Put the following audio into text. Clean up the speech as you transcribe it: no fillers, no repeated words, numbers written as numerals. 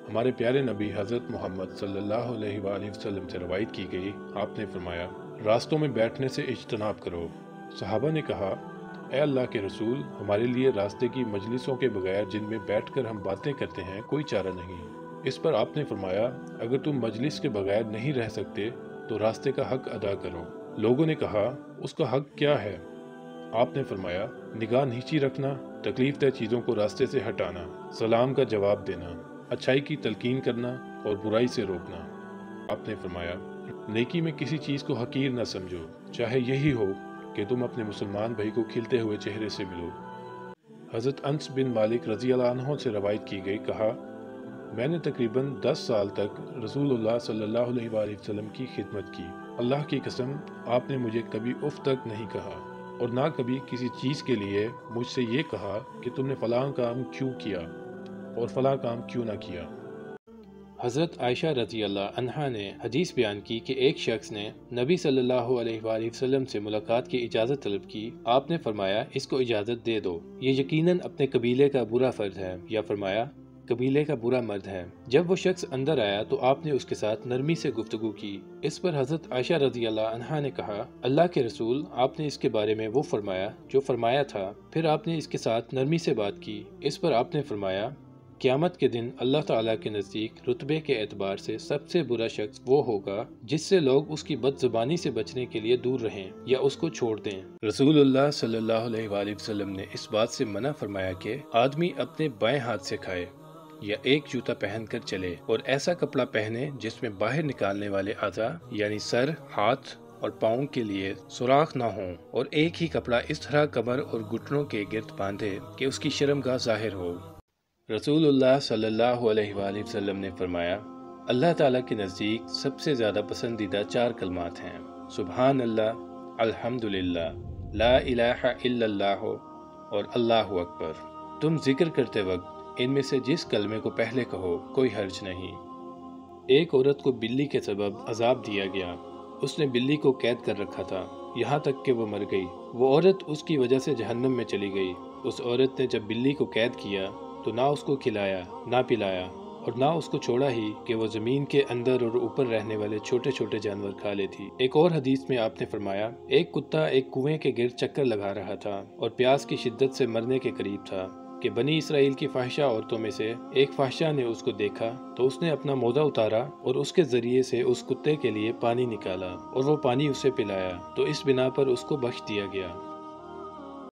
ہمارے پیارے نبی حضرت محمد صلی اللہ علیہ وآلہ وسلم سے روایت کی گئی، آپ نے فرمایا، راستوں میں بیٹھنے سے اجتناب کرو۔ صحابہ نے کہا، اے اللہ کے رسول، ہمارے لیے راستے کی مجلسوں کے بغیر جن میں بیٹھ کر ہم باتیں کرتے ہیں کوئی چارہ نہیں۔ اس پر آپ نے فرمایا، اگر تم مجلس کے بغیر نہیں رہ سکتے تو راستے کا حق ادا کرو۔ لوگوں نے کہا، اس کا حق کیا ہے؟ آپ نے فرمایا، نگاہ نیچی رکھنا، تکلیف دہ چیزوں کو راستے سے ہٹانا، سلام کا جواب دینا، اچھائی کی تلقین کرنا اور برائی سے روکنا۔ آپ نے فرمایا، نیکی میں کسی چیز کو حقیر نہ سمجھو، چاہے یہی ہو کہ تم اپنے مسلمان بھائی کو کھلتے ہوئے چہرے سے ملو۔ حضرت انس بن مالک رضی اللہ عنہ سے روایت کی گئی، کہا، میں نے تقریباً 10 سال تک رسول اللہ صلی اللہ علیہ وآلہ وسلم کی خدمت کی۔ اللہ کی قسم، آپ نے مجھے کبھی اف تک نہیں کہا اور نہ کبھی کسی چیز کے لیے مجھ سے یہ کہا کہ تم نے فلاں کام کیوں کیا اور فلاں کام کیوں نہ کیا۔ حضرت عائشہ رضی اللہ عنہا نے حدیث بیان کی کہ ایک شخص نے نبی صلی اللہ علیہ وآلہ وسلم سے ملاقات کی اجازت طلب کی۔ آپ نے فرمایا، اس کو اجازت دے دو، یہ یقیناً اپنے قبیلے کا برا فرد ہے، یا فرمایا، قبیلے کا برا مرد ہے۔ جب وہ شخص اندر آیا تو آپ نے اس کے ساتھ نرمی سے گفتگو کی۔ اس پر حضرت عائشہ رضی اللہ عنہا نے کہا، اللہ کے رسول، آپ نے اس کے بارے میں وہ فرمایا جو فرمایا تھا، پھر آپ نے اس کے ساتھ نرمی سے بات کی۔ اس پر آپ نے فرمایا، قیامت کے دن اللہ تعالیٰ کے نزدیک رتبے کے اعتبار سے سب سے برا شخص وہ ہوگا جس سے لوگ اس کی بد زبانی سے بچنے کے لیے دور رہیں یا اس کو چھوڑ دیں۔ رسول اللہ صلی اللہ علیہ وآلہ وسلم نے اس بات سے منع فرمایا کہ آدمی اپنے بائیں ہاتھ سے کھائے یا ایک جوتا پہن کر چلے اور ایسا کپڑا پہنے جس میں باہر نکالنے والے اعضاء یعنی سر، ہاتھ اور پاؤں کے لیے سوراخ نہ ہوں، اور ایک ہی کپڑا اس طرح کمر اور گھٹنوں کے گرد باندھے کہ اس کی شرمگاہ ظاہر ہو۔ رسول اللہ صلی اللہ علیہ وآلہ وسلم نے فرمایا، اللہ تعالیٰ کے نزدیک سب سے زیادہ پسندیدہ 4 کلمات ہیں، سبحان اللہ، الحمدللہ، لا الہ الا اللہ اور اللہ اکبر۔ تم ذکر کرتے وقت ان میں سے جس کلمے کو پہلے کہو کوئی حرج نہیں۔ ایک عورت کو بلی کے سبب عذاب دیا گیا۔ اس نے بلی کو قید کر رکھا تھا یہاں تک کہ وہ مر گئی۔ وہ عورت اس کی وجہ سے جہنم میں چلی گئی۔ اس عورت نے جب بلی کو قید کیا تو نہ اس کو کھلایا، نہ پلایا، اور نہ اس کو چھوڑا ہی کہ وہ زمین کے اندر اور اوپر رہنے والے چھوٹے چھوٹے جانور کھا لیتی۔ ایک اور حدیث میں آپ نے فرمایا، ایک کتا ایک کنویں کے گرد چکر لگا رہا تھا اور پیاس کی شدت سے مرنے کے قریب تھا کہ بنی اسرائیل کی فاحشہ عورتوں میں سے ایک فاحشہ نے اس کو دیکھا تو اس نے اپنا موزہ اتارا اور اس کے ذریعے سے اس کتے کے لیے پانی نکالا اور وہ پانی اسے پلایا، تو اس بنا پر اس کو بخش دیا گیا۔